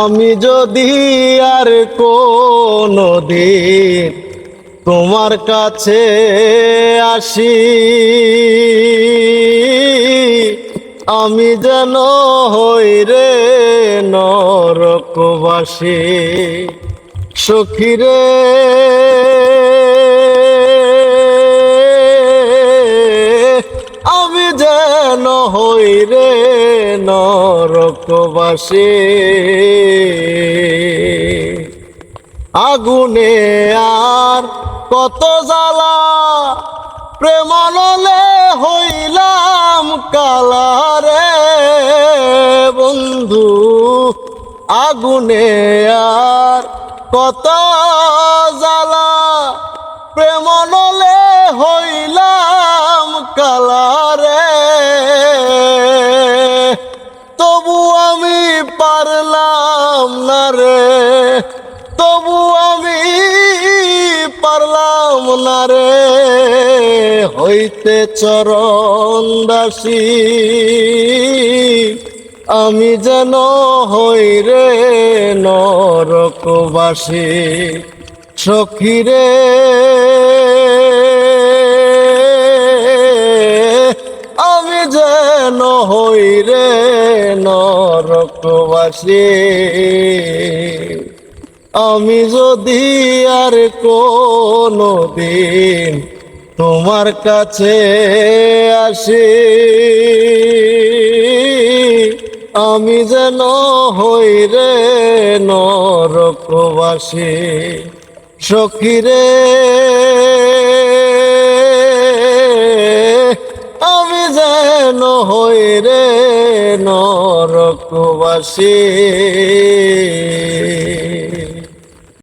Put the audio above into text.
আমি যদি আর কোনদিন তোমার কাছে আসি, আমি যেন হই রে নরকবাসী। সখী রে আমি যেন হই রে নরকবাসী। আগুনে আর কত জ্বালা, প্রেম নলে হইলাম কালারে বন্ধু। আগুনে আর কত জ্বালা, প্রেম নলে হইলাম কালারে। তবু আমি পারলাম না রে, তবু আমি পারলাম না রে হইতে চরণ দাসী। আমি যেন হই রে নরকবাসী। সখী রে আমি যেন হই রে নরকবাসী। আমি যদি আর কোনদিন তোমার কাছে আসি, আমি যেন হই রে নরকবাসী। সখী রে আমি যেন হই রে নরকবাসী।